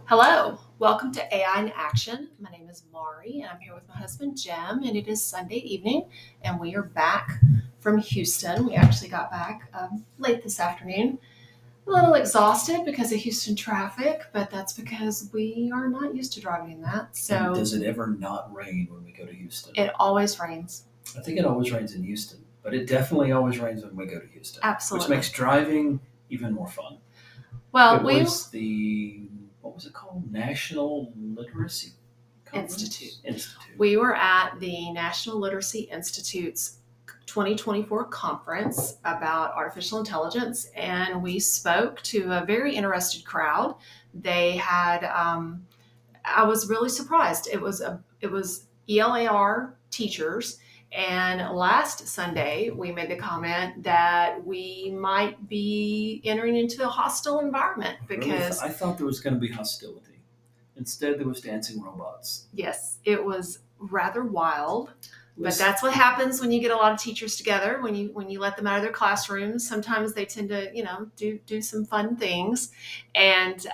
Hello, welcome to AI in Action. My name is Maurie, and I'm here with my husband Jim, and it is Sunday evening, and we are back from Houston. We actually got back late this afternoon, a little exhausted because of Houston traffic, but that's because we are not used to driving in that. And So does it ever not rain when we go to Houston? it always rains. I think it always rains in Houston, but it definitely always rains when we go to Houston, which Absolutely. makes driving even more fun. Well, It we was what was it called? National Literacy Institute. Conference? Institute. We were at the National Literacy Institute's 2024 conference about artificial intelligence, and we spoke to a very interested crowd. They had, I was really surprised. It was ELAR teachers, and last Sunday we made the comment that we might be entering into a hostile environment because I thought there was going to be hostility. Instead, there was dancing robots. yes, it was rather wild. But Was that's what happens when you get a lot of teachers together. When you let them out of their classrooms, sometimes they tend to do some fun things, and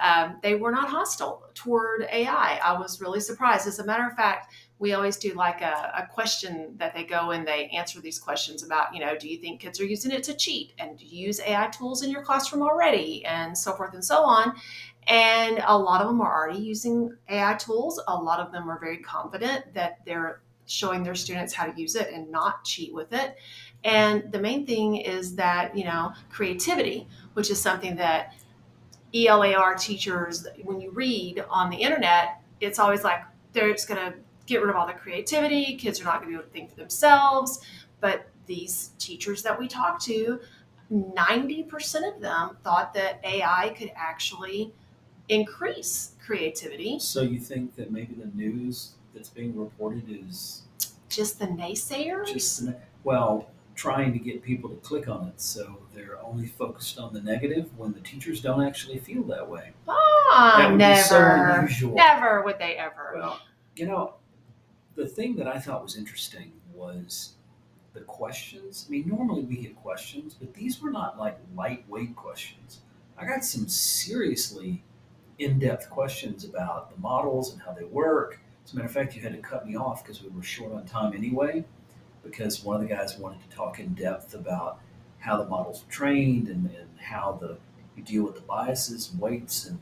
they were not hostile toward AI. I was really surprised. As a matter of fact, we always do like a question that they go and they answer these questions about, do you think kids are using it to cheat, and do you use AI tools in your classroom already, and so forth and so on. And a lot of them are already using AI tools. A lot of them are very confident that they're showing their students how to use it and not cheat with it. And the main thing is that, creativity, which is something that ELAR teachers, when you read on the internet, it's always like they're just going to get rid of all the creativity. Kids are not going to be able to think for themselves. But these teachers that we talked to, 90% of them thought that AI could actually increase creativity. So you think that maybe the news that's being reported is Just the naysayers? just well trying to get people to click on it, so they're only focused on the negative when the teachers don't actually feel that way. That would be so Never. unusual. Never would they ever. Well, you know, the thing that I thought was interesting was the questions. I mean, normally we get questions, but these were not like lightweight questions. I got some seriously in-depth questions about the models and how they work. As a matter of fact, you had to cut me off because we were short on time anyway, because one of the guys wanted to talk in depth about how the models are trained and how you deal with the biases and weights and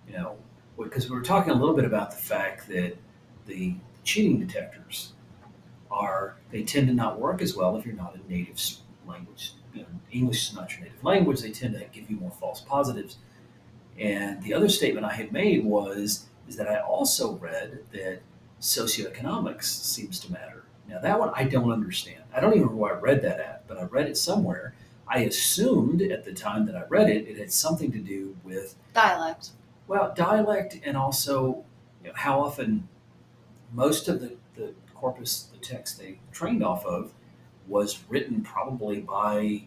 you know because we were talking a little bit about the fact that the cheating detectors they tend to not work as well if you're not a native language. English is not your native language. They tend to give you more false positives. And the other statement I had made is that I also read that socioeconomics seems to matter. Now that one I don't understand. I don't even know where I read that at, but I read it somewhere. I assumed at the time that I read it, it had something to do with Dialect. dialect and also how often most of the corpus, the text they trained off of, was written probably by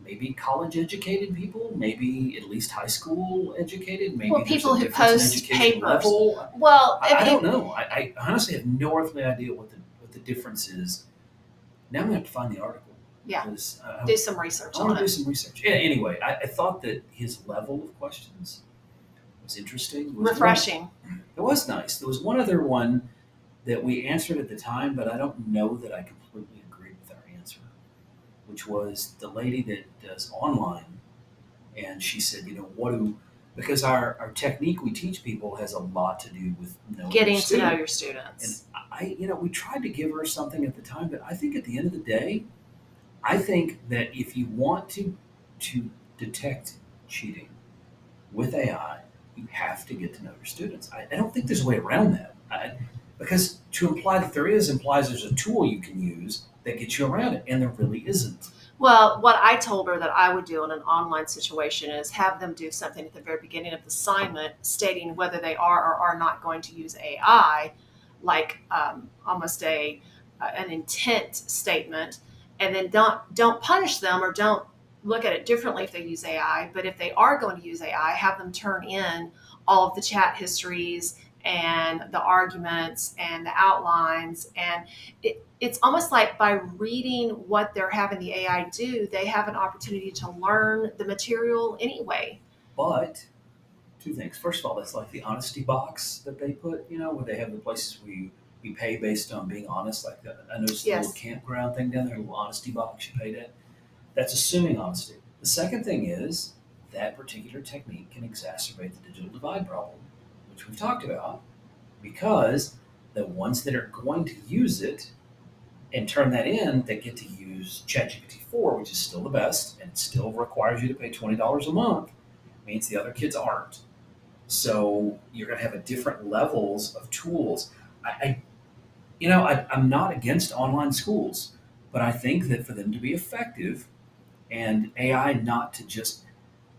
maybe college educated people, maybe at least high school educated, maybe Well, there's people a who difference in post education papers. level. Well, I if don't you know. I honestly have no earthly idea what the difference is. Now I'm gonna have to find the article yeah, because do some research I want on to do it. some research. Yeah, anyway, I thought that his level of questions was interesting. Refreshing. It was nice. There was one other one that we answered at the time, but I don't know that I completely agreed with our answer, which was the lady that does online. And she said, because our technique we teach people has a lot to do with knowing your Getting to know student. your And students. we tried to give her something at the time, but I think at the end of the day, I think that if you want to detect cheating with AI, you have to get to know your students. I don't think there's a way around that. Because to imply that there is implies there's a tool you can use that gets you around it, and there really isn't. Well, what I told her that I would do in an online situation is have them do something at the very beginning of the assignment stating whether they are or are not going to use AI, like almost an intent statement, and then don't punish them or don't look at it differently if they use AI. But if they are going to use AI, have them turn in all of the chat histories and the arguments and the outlines, and it's almost like by reading what they're having the AI do, they have an opportunity to learn the material anyway. But Two things. First of all, that's like the honesty box that they put, where they have the places we pay based on being honest. Like I noticed the little Yes. campground thing down there, a little honesty box you paid at. That's assuming honesty. The second thing is that particular technique can exacerbate the digital divide problem, which we've talked about, because the ones that are going to use it and turn that in, that get to use ChatGPT 4, which is still the best and still requires you to pay $20 a month, means the other kids aren't. So you're going to have a different levels of tools. I'm not against online schools, but I think that for them to be effective and AI not to just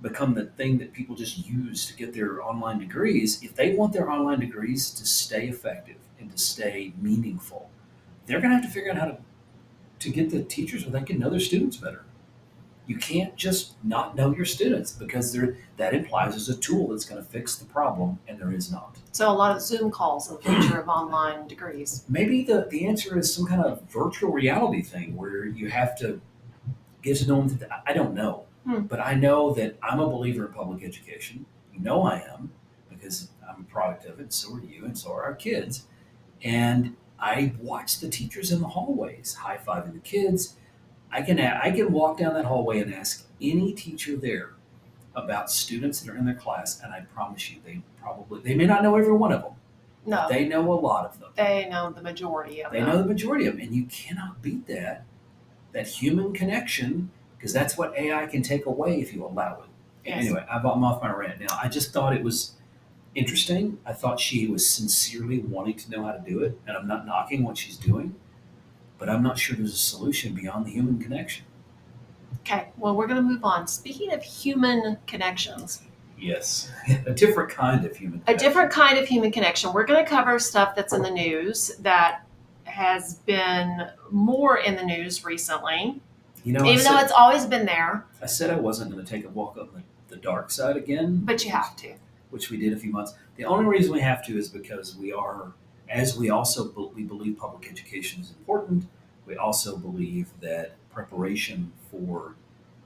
become the thing that people just use to get their online degrees, if they want their online degrees to stay effective and to stay meaningful, they're going to have to figure out how to get the teachers where they can know their students better. You can't just not know your students because that implies there's a tool that's going to fix the problem, and there is not. So a lot of Zoom calls in the future of online degrees. Maybe the answer is some kind of virtual reality thing where you have to get to know them. I don't know. But I know that I'm a believer in public education. You know I am, because I'm a product of it, and so are you, and so are our kids. And I watch the teachers in the hallways high-fiving the kids. I can walk down that hallway and ask any teacher there about students that are in their class, and I promise you, they may not know every one of them. No, They know a lot of them. they know the majority of They them. know the majority of them, and you cannot beat that human connection, because that's what AI can take away if you allow it. Yes. Anyway, I'm off my rant now. I just thought it was interesting. I thought she was sincerely wanting to know how to do it, and I'm not knocking what she's doing, but I'm not sure there's a solution beyond the human connection. Okay, well, we're going to move on. Speaking of human connections, Yes, a different kind of human a connection. different kind of human connection, we're going to cover stuff that's in the news that has been more in the news recently, even though it's always been there, I said I wasn't going to take a walk up the dark side again, but you have to. which we did a few months. The only reason we have to is because we believe public education is important. We also believe that preparation for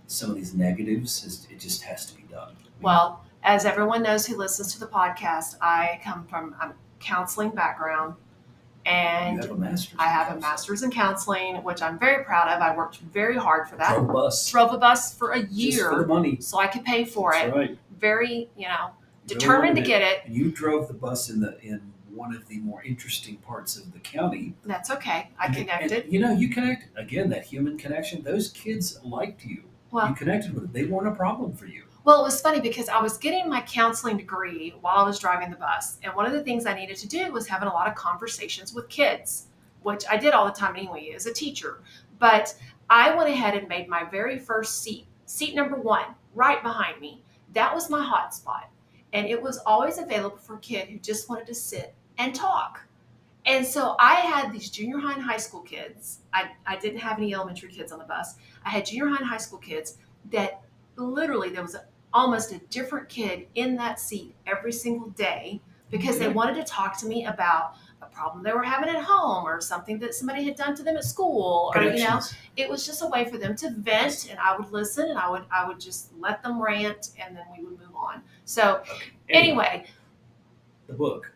some of these negatives it just has to be done. Well, as everyone knows who listens to the podcast, I come from a counseling background, You and have a master's. I in have a counseling. master's in counseling, which I'm very proud of. I worked very hard for that. Drove a bus. Drove a bus for a Just for the year money. so I could pay for That's it. right. Very, You determined to wanted get it. And you drove the bus in one of the more interesting parts of the county. That's okay. I And- connected. And, you connected. Again, that human connection. Those kids liked you. Well- You connected with them. They weren't a problem for you. Well, it was funny because I was getting my counseling degree while I was driving the bus. And one of the things I needed to do was having a lot of conversations with kids, which I did all the time anyway as a teacher. But I went ahead and made my very first seat number 1, right behind me. That was my hot spot. And it was always available for a kid who just wanted to sit and talk. And so I had these junior high and high school kids. I didn't have any elementary kids on the bus. I had junior high and high school kids that literally there was almost a different kid in that seat every single day because they wanted to talk to me about a problem they were having at home or something that somebody had done to them at school, or Connections. it was just a way for them to vent, and I would listen, and I would just let them rant, and then we would move on. So Okay. anyway, The book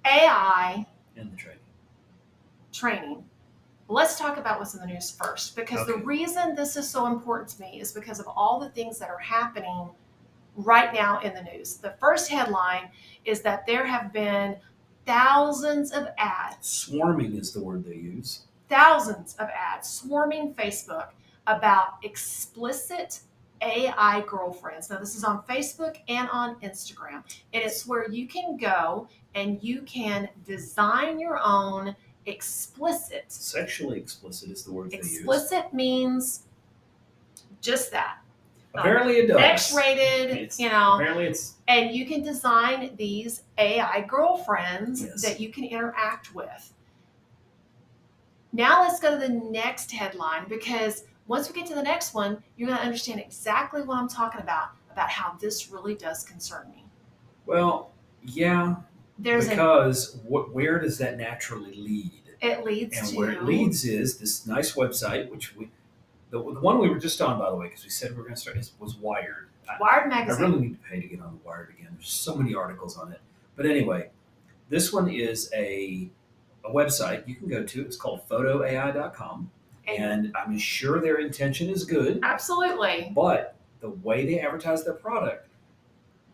AI and the training. training. Let's talk about what's in the news first, because the Okay. reason this is so important to me is because of all the things that are happening right now in the news. The first headline is that there have been thousands of ads, Swarming is the word they use. swarming Facebook about explicit AI girlfriends. Now, this is on Facebook and on Instagram, and it's where you can go and you can design your own explicit. Sexually explicit is the word they use. Explicit means just that. Apparently it does. X-rated, Apparently it's and you can design these AI girlfriends Yes. that you can interact with. Now let's go to the next headline, because once we get to the next one, you're going to understand exactly what I'm talking about how this really does concern me. well, yeah, There's because where does that naturally lead? it leads And to where it leads is this nice website, which the one we were just on, by the way, because we said we were going to start, was Wired. Wired I magazine. really need to pay to get on the Wired again. There's so many articles on it. But anyway, this one is a website you can go to. It's called photoai.com. And I'm sure their intention is good, Absolutely. but the way they advertise their product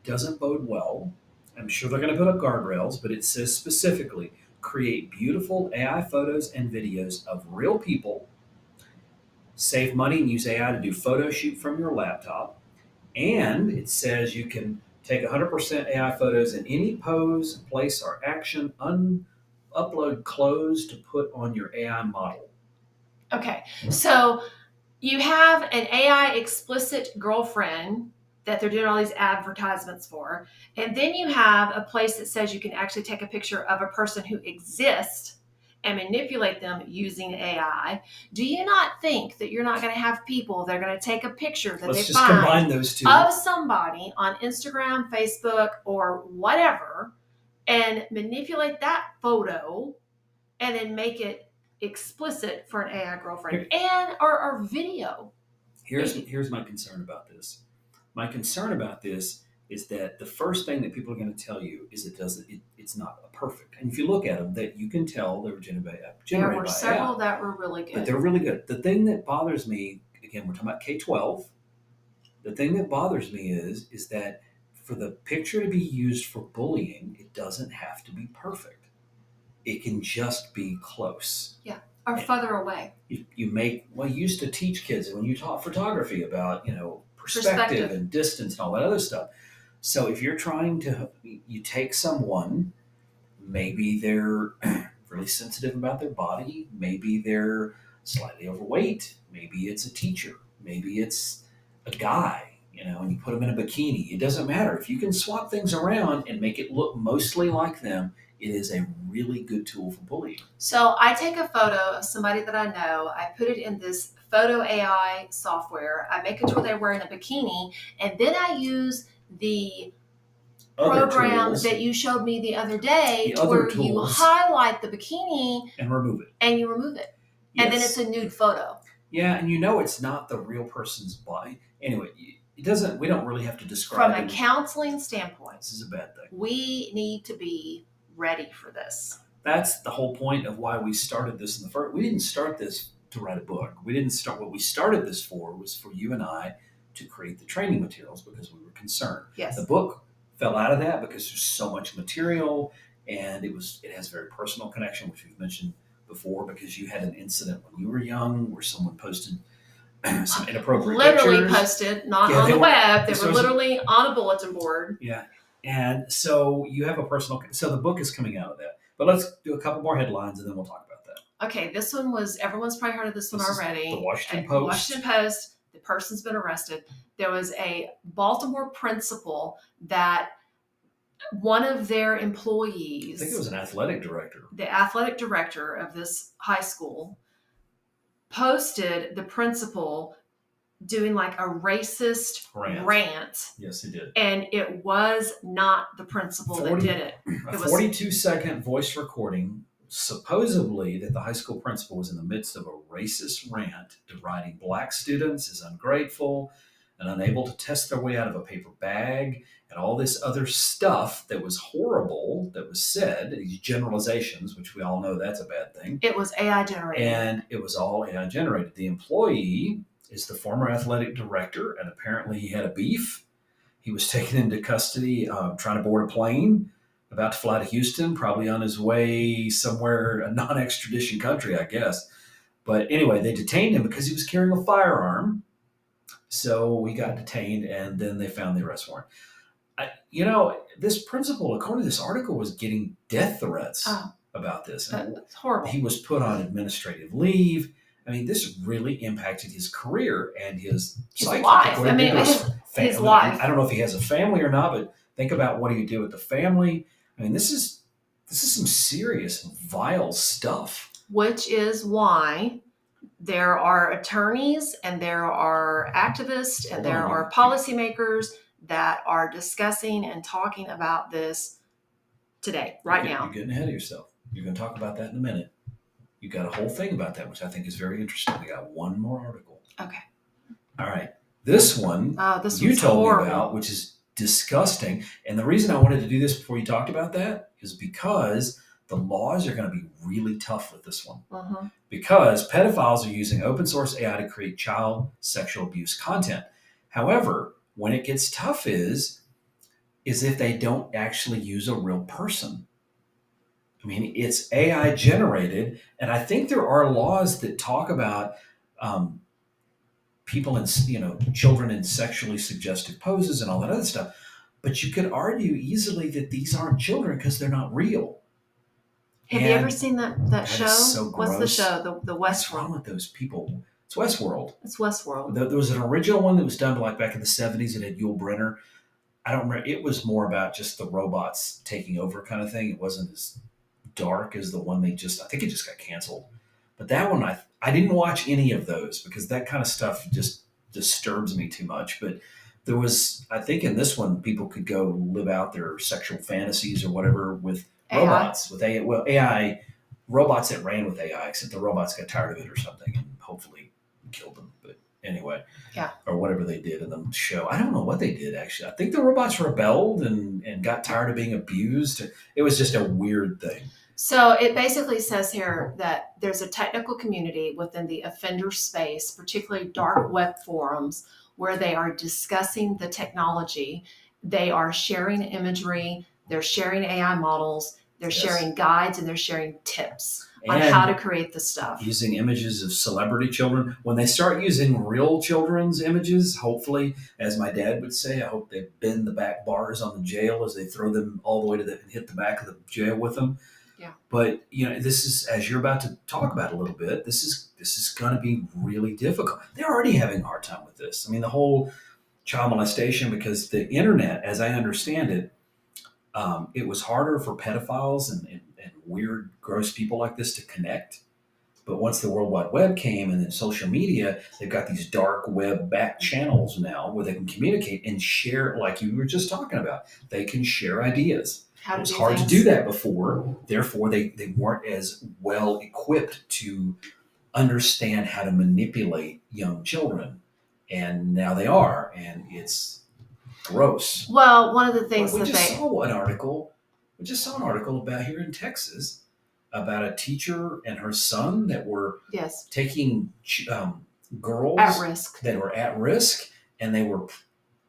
doesn't bode well. I'm sure they're going to put up guardrails, but it says specifically create beautiful AI photos and videos of real people, save money and use AI to do photo shoot from your laptop. And it says you can take 100% AI photos in any pose, place, or action, upload clothes to put on your AI model. Okay, so you have an AI explicit girlfriend that they're doing all these advertisements for, and then you have a place that says you can actually take a picture of a person who exists and manipulate them using AI. Do you not think that you're not going to have people that are going to take a picture that Let's they just find combine those two. of somebody on Instagram, Facebook, or whatever, and manipulate that photo and then make it explicit for an AI girlfriend and or video? Here's my concern about this. My concern about this is that the first thing that people are going to tell you is it's not a perfect. And if you look at them, that you can tell they were generated There were by several AI, that were really but good. they're really good. The thing that bothers me, again, we're talking about K-12. The thing that bothers me is that for the picture to be used for bullying, it doesn't have to be perfect. It can just be close. Yeah, or further away. You make, well, you used to teach kids when you taught photography about, perspective and distance and all that other stuff. So if you're trying to, you take someone, maybe they're really sensitive about their body, maybe they're slightly overweight, maybe it's a teacher, maybe it's a guy, and you put them in a bikini. It doesn't matter. If you can swap things around and make it look mostly like them, it is a really good tool for bullying. So I take a photo of somebody that I know, I put it in this photo AI software, I make it to where they're wearing a bikini, and then I use the program that you showed me the other day where you highlight the bikini and remove it. And you remove it. Yes. And then it's a nude photo. Yeah, and it's not the real person's body. Anyway, we don't really have to describe it. From a counseling standpoint, this is a bad thing. We need to be ready for this. That's the whole point of why we started this in the first. We didn't start this to write a book. What we started this for was for you and I to create the training materials because we were concerned. Yes. The book fell out of that because there's so much material, and it has a very personal connection, which we've mentioned before, because you had an incident when you were young where someone posted some inappropriate literally pictures. Posted, not on the web. They were literally on a bulletin board. Yeah. And so you have a personal, so the book is coming out of that. But let's do a couple more headlines and then we'll talk about that. Okay, this one was, everyone's probably heard of this one already. The Washington Post. Washington Post, the person's been arrested. There was a Baltimore principal that one of their employees, I think it was an athletic director. The athletic director of this high school posted the principal doing like a racist rant. Yes, he did. And it was not the principal that did it. A 42-second voice recording, supposedly that the high school principal was in the midst of a racist rant, deriding black students as ungrateful and unable to test their way out of a paper bag, and all this other stuff that was horrible that was said, these generalizations, which we all know that's a bad thing. It was AI generated. And it was all AI generated. The employee is the former athletic director, and apparently he had a beef. He was taken into custody trying to board a plane, about to fly to Houston, probably on his way somewhere, a non-extradition country, I guess. But anyway, they detained him because he was carrying a firearm. So he got detained, and then they found the arrest warrant. This principal, according to this article, was getting death threats about this. That's horrible. He was put on administrative leave. I mean, this really impacted his career and his life. I mean, his life. I don't know if he has a family or not, but think about what do you do with the family. I mean, this is some serious, vile stuff. Which is why there are attorneys and there are activists and there are policymakers that are discussing and talking about this today, now. You're getting ahead of yourself. You're going to talk about that in a minute. You got a whole thing about that, which I think is very interesting. We got one more article. Okay. All right. This one Oh, this you one's told me about, horrible. which is disgusting. And the reason I wanted to do this before you talked about that is because the laws are going to be really tough with this one. Hmm. Because pedophiles are using open source AI to create child sexual abuse content. However, when it gets tough is if they don't actually use a real person. I mean, it's AI generated, and I think there are laws that talk about um, people in children in sexually suggestive poses and all that other stuff. But you could argue easily that these aren't children because they're not real, Have you ever and seen that that is show? so What's the gross. show? The What's wrong Westworld. with those people? It's Westworld. It's Westworld. There was an original one that was done like back in the '70s. It had Yul Brynner. I don't remember. It was more about just the robots taking over kind of thing. It wasn't as dark as the one they just. I think it just got canceled. But that one, I didn't watch any of those because that kind of stuff just disturbs me too much. But there was, I think, in this one, people could go live out their sexual fantasies or whatever with AI. robots, with AI, well, AI robots that ran with AI, except the robots got tired of it or something and hopefully killed them. But anyway, Yeah. or whatever they did in the show. I don't know what they did actually. I think the robots rebelled and got tired of being abused. It was just a weird thing. So it basically says here that there's a technical community within the offender space, particularly dark web forums, where they are discussing the technology. They are sharing imagery, they're sharing AI models, they're Yes. sharing guides, and they're sharing tips on how to And create the stuff. using images of celebrity children. When they start using real children's images, hopefully, as my dad would say, I hope they bend the back bars on the jail as they throw them all the way to the hit the back of the jail with them. Yeah. But this is as you're about to talk about a little bit. This is going to be really difficult. They're already having a hard time with this. I mean, the whole child molestation because the internet, as I understand it, it was harder for pedophiles and weird, gross people like this to connect. But once the World Wide Web came and then social media, they've got these dark web back channels now where they can communicate and share, like you were just talking about. They can share ideas. How It to was do hard to do things. that before. Therefore, they weren't as well equipped to understand how to manipulate young children. And now they are, and it's gross. Well, one of the Well, things we that just they, saw an article. We just saw an article about here in Texas about a teacher and her son that were yes, taking at girls risk, that were at risk, and they were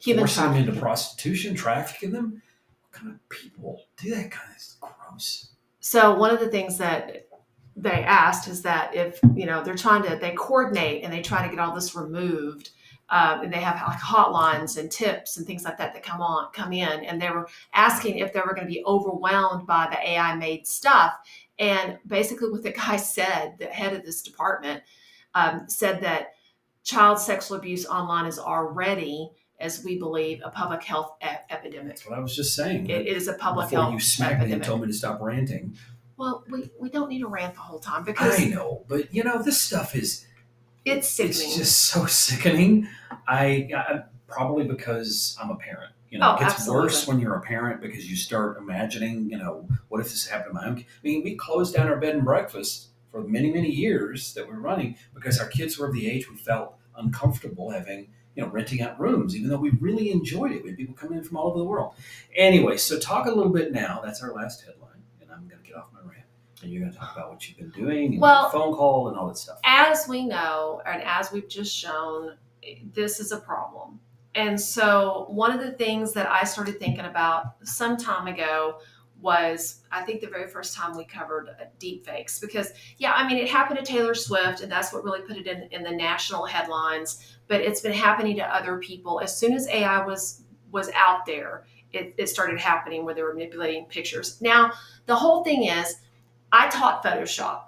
human forcing them into trafficking. prostitution, trafficking them. What kind of people do that kind of gross? So one of the things that they asked is that if they're trying to they coordinate and they try to get all this removed, and they have like hotlines and tips and things like that that come in, and they were asking if they were going to be overwhelmed by the AI made stuff. And basically, what the guy said, the head of this department, said that child sexual abuse online is already, as we believe, a public health epidemic. That's what I was just saying. It That is a public before you health smacked me and epidemic. told me to stop ranting. Well, we don't need to rant the whole time I because know, but this stuff is it's it's sickening. just so sickening. I probably because I'm a parent. Oh, It gets worse absolutely. when you're a parent because you start imagining, what if this happened to my own kid? I mean, we closed down our bed and breakfast for many, many years that we were running because our kids were of the age we felt uncomfortable having, renting out rooms, even though we really enjoyed it. We had people coming in from all over the world. Anyway, so talk a little bit now. That's our last headline, and I'm going to get off my rant. And you're going to talk about what you've been doing and your Well, phone call and all that stuff. as we know, and as we've just shown, this is a problem. And so, one of the things that I started thinking about some time ago was, I think, the very first time we covered deepfakes. Because, yeah, I mean, it happened to Taylor Swift, and that's what really put it in the national headlines. But it's been happening to other people. As soon as AI was out there, it started happening where they were manipulating pictures. Now, the whole thing is, I taught Photoshop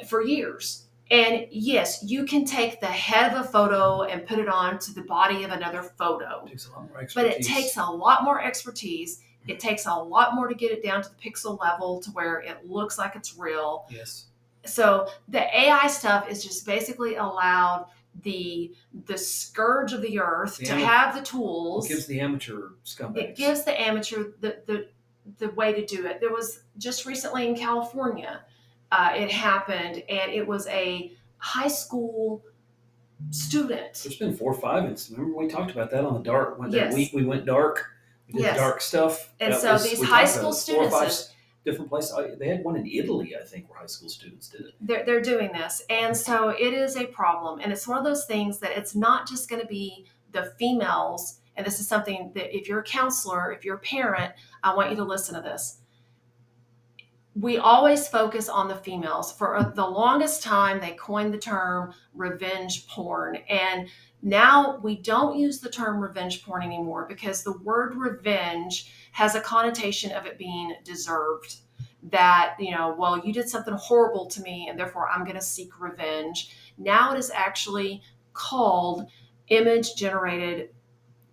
for years. And yes, you can take the head of a photo and put it on to the body of another photo, It takes a lot more but it takes expertise. a lot more expertise. It takes a lot more to get it down to the pixel level to where it looks like it's real. Yes. So the AI stuff is just basically allowed the scourge of the earth The to ama- have the what gives tools. the amateur It scumbags? gives the amateur the way to do it. There was just recently in California, it happened, and it was a high school. student. There's been 4 or 5 instances. Remember we talked about that on the dark when that week Yes, we went dark. We did the yes. dark stuff. And That so was these we high talked about school it. 4 or 5 students, different places. They had one in Italy, I think, where high school students did it. they're doing this, and so it is a problem, and it's one of those things that it's not just going to be the females. And this is something that if you're a counselor, if you're a parent, I want you to listen to this. We always focus on the females. For the longest time, they coined the term revenge porn. And now we don't use the term revenge porn anymore because the word revenge has a connotation of it being deserved. That, well, you did something horrible to me and therefore I'm going to seek revenge. Now it is actually called image generated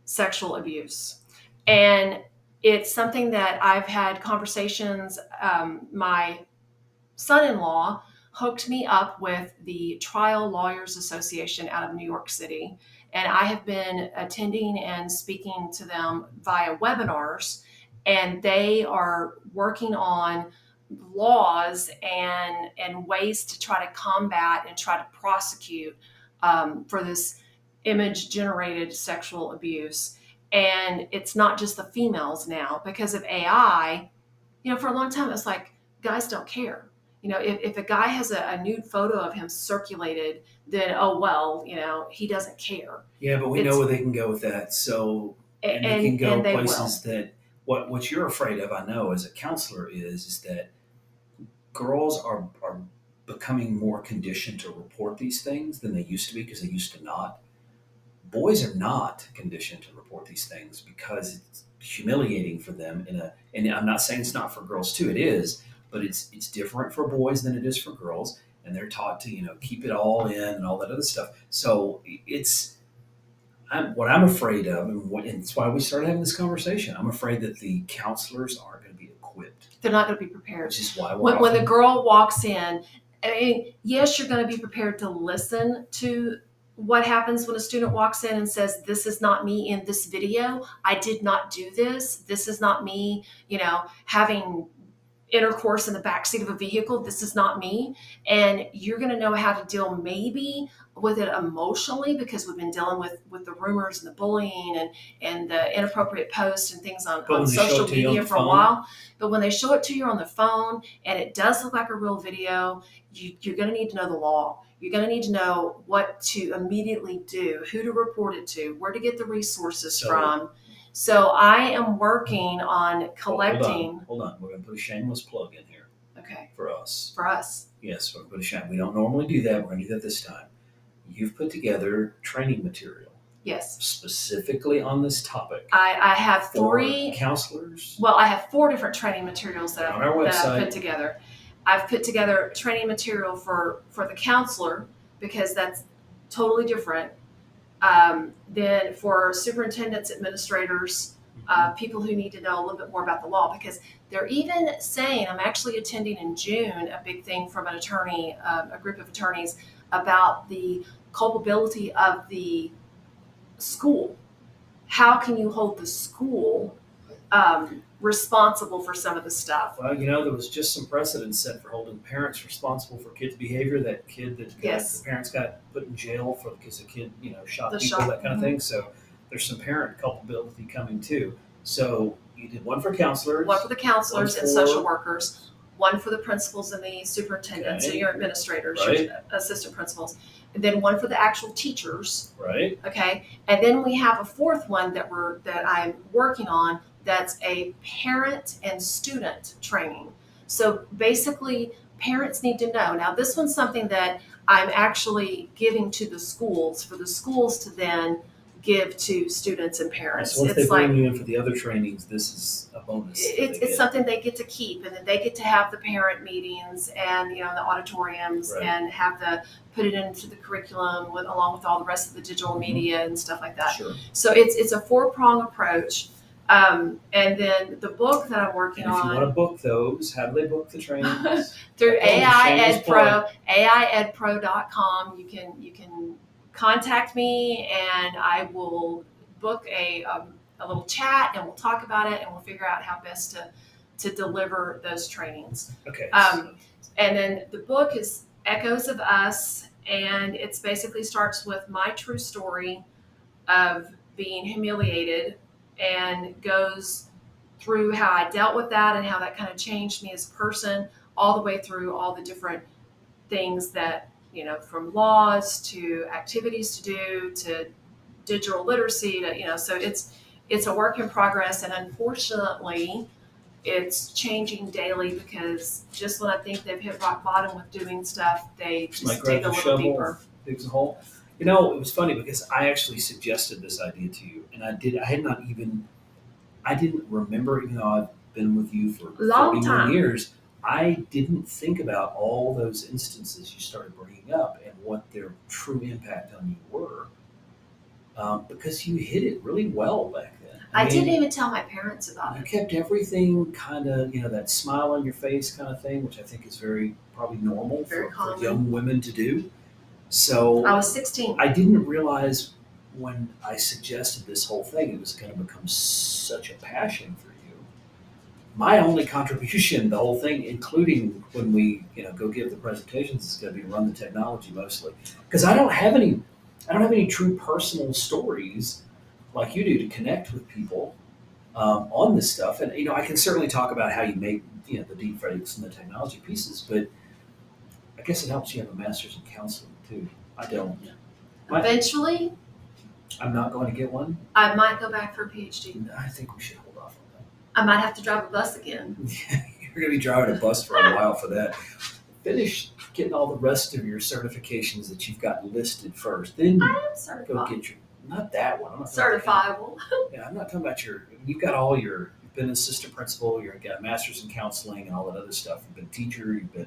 sexual abuse. And it's something that I've had conversations. My son in law hooked me up with the Trial Lawyers Association out of New York City. And I have been attending and speaking to them via webinars. And they are working on laws and ways to try to combat and try to prosecute for this image generated sexual abuse. And it's not just the females now because of AI. For a long time, it's like guys don't care. If a guy has a nude photo of him circulated, then, oh, well, he doesn't care. Yeah, but we know It's, where they can go with that. So, and they can and go they will. places that what you're afraid of, I know, as a counselor, is that girls are becoming more conditioned to report these things than they used to be because they used to not. Boys are not conditioned to report these things because it's humiliating for them and I'm not saying it's not for girls too, it is, but it's different for boys than it is for girls, and they're taught to, keep it all in and all that other stuff. So what I'm afraid of, and it's why we started having this conversation. I'm afraid that the counselors aren't going to be equipped, They're not going to be prepared. which is why When the girl walks in, I mean, yes, you're going to be prepared to listen to what happens when a student walks in and says, "This is not me in this video. I did not do this. This is not me, having intercourse in the backseat of a vehicle. This is not me." And you're going to know how to deal maybe with it emotionally because we've been dealing with the rumors and the bullying and the inappropriate posts and things But on when they show social it to you on media the for a phone, while. But when they show it to you on the phone and it does look like a real video, you're going to need to know the law. You're going to need to know what to immediately do, who to report it to, where to get the resources so from. So I am working on hold on, collecting. hold on. We're going to put a shameless plug in here Okay, for us. for us. Yes, we're going to put a shame. We don't normally do that. We're going to do that this time. You've put together training material Yes. specifically on this topic I have for three. counselors Well, I have 4 different training materials that on our I've website. put together. I've put together training material for the counselor because that's totally different. Then for superintendents, administrators, people who need to know a little bit more about the law, because they're even saying, I'm actually attending in June a big thing from an attorney, a group of attorneys about the culpability of the school. How can you hold the school responsible for some of the stuff? Well, there was just some precedent set for holding parents responsible for kids' behavior. That kid that Yes. the parents got put in jail for because the kid, shot The people, shot. that kind of thing. So there's some parent culpability coming too. So you did one for counselors, One for the counselors one and for- social workers, one for the principals and the superintendents and Okay. your administrators, Right. your assistant principals, and then one for the actual teachers. right? Okay, and then we have a fourth one that I'm working on. That's a parent and student training. So basically, parents need to know. Now, this one's something that I'm actually giving to the schools for the schools to then give to students and parents. So if they It's like bring you in for the other trainings, this is a bonus. that they it's get. something they get to keep, and then they get to have the parent meetings and the auditoriums Right. and have the put it into the curriculum along with all the rest of the digital media and stuff like that. Sure. So it's a 4-prong approach. And then the book that I'm working And if you on want to book those, how do they book the trainings? through AI shameless Ed Pro, AIEdPro.com, you can contact me and I will book a little chat and we'll talk about it and we'll figure out how best to deliver those trainings. Okay. And then the book is Echoes of Us, And it's basically starts with my true story of being humiliated and goes through how I dealt with that and how that kind of changed me as a person, all the way through all the different things that, from laws to activities to do to digital literacy to, so it's a work in progress. And unfortunately, it's changing daily because just when I think they've hit rock bottom with doing stuff, they Somebody just dig grabs a a little shovel, deeper. digs a hole. You know, it was funny because I actually suggested this idea to you, and I had not even, I didn't remember, even though I've been with you for Long 41 time. years, I didn't think about all those instances you started bringing up and what their true impact on you were, because you hit it really well back then. I didn't even tell my parents about You it. kept everything kind of, that smile on your face kind of thing, which I think is very probably normal Very for common. young women to do. So I was 16. I didn't realize when I suggested this whole thing, it was going to become such a passion for you. My only contribution, the whole thing, including when we, go give the presentations, is going to be run the technology mostly, because I don't have any true personal stories like you do to connect with people on this stuff. And I can certainly talk about how you make the deep fakes and the technology pieces, but I guess it helps you have a master's in counseling too. I don't. Eventually, I'm not going to get one. I might go back for a PhD. I think we should hold off on I might have to drive a bus again. that. You're going to be driving a bus for a while for that. Finish getting all the rest of your certifications that you've got listed first. Then I am go certified. get your, not that one. I'm not Certifiable. Yeah, I'm not talking about you've got all you've been an assistant principal, you've got a master's in counseling and all that other stuff. You've been teacher, you've been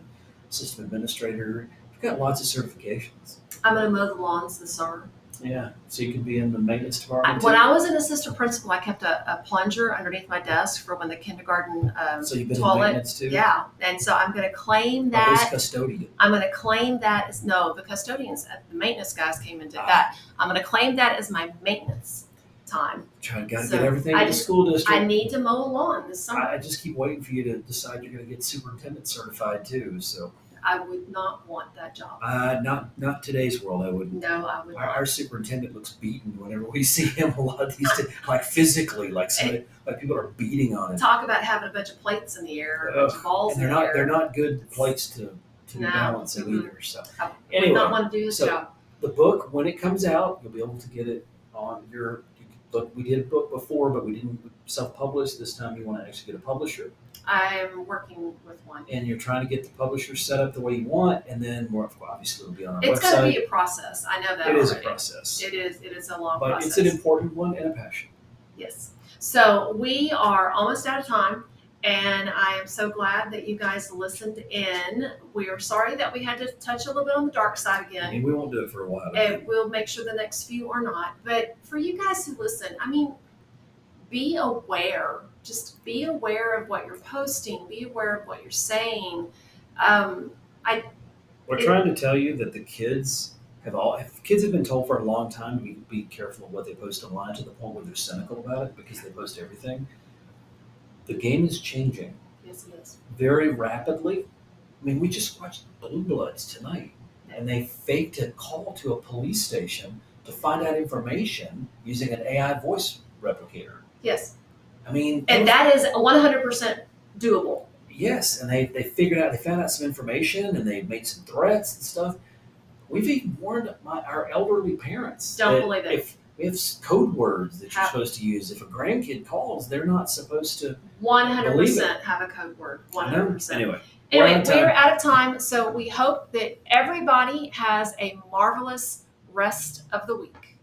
system administrator. You've got lots of certifications. I'm going to mow the lawns this summer. Yeah, so you can be in the maintenance department When too. I was an assistant principal, I kept a plunger underneath my desk for when the kindergarten So you've been in toilet. maintenance too? Yeah, and so I'm going to claim Or at least that. custodian. I'm going to claim that as no, the custodians, the maintenance guys came and did that. I'm going to claim that as my maintenance time. Got to So get everything I in the just- school district. I need to mow a lawn this summer. I just keep waiting for you to decide you're going to get superintendent certified too. So I would not want that job. not today's world. I wouldn't. No, I would Our not. superintendent looks beaten whenever we see him. A lot of these days, like physically, like people are beating on him. Talk about having a bunch of plates in the air, or a bunch of balls And in the air. they're not good plates to be No. balancing Mhm. either. So I anyway, would not want to do this so job. the book, when it comes out, you'll be able to get it on your. Look, we did a book before, but we didn't self-publish. This time, you want to actually get a publisher, I'm working with one. and you're trying to get the publisher set up the way you want, and then more obviously it'll be on our It's website. going to be a process. I know that It is a already. process, It is a long but process. it's an important one and a passion. Yes. So we are almost out of time, and I am so glad that you guys listened in. We are sorry that we had to touch a little bit on the dark side I again. mean, we won't do it for a while. And we'll make sure the next few are not. But for you guys who listen, I mean, be aware. Just be aware of what you're posting. Be aware of what you're saying. We're trying to tell you that the kids kids have been told for a long time to be careful of what they post online, to the point where they're cynical about it because they post everything. The game is changing Yes, it is. very rapidly. I mean, we just watched Blue Bloods tonight, and they faked a call to a police station to find out information using an AI voice replicator. Yes. I mean, And that is 100% doable. yes, and they found out some information, and they made some threats and stuff. We've even warned our elderly parents. Don't that believe it. If we have code words that you're Have- supposed to use, if a grandkid calls, they're not supposed to. 100% have a code word. 100%. Anyway, Anyway, out of time. we're out of time, so we hope that everybody has a marvelous rest of the week.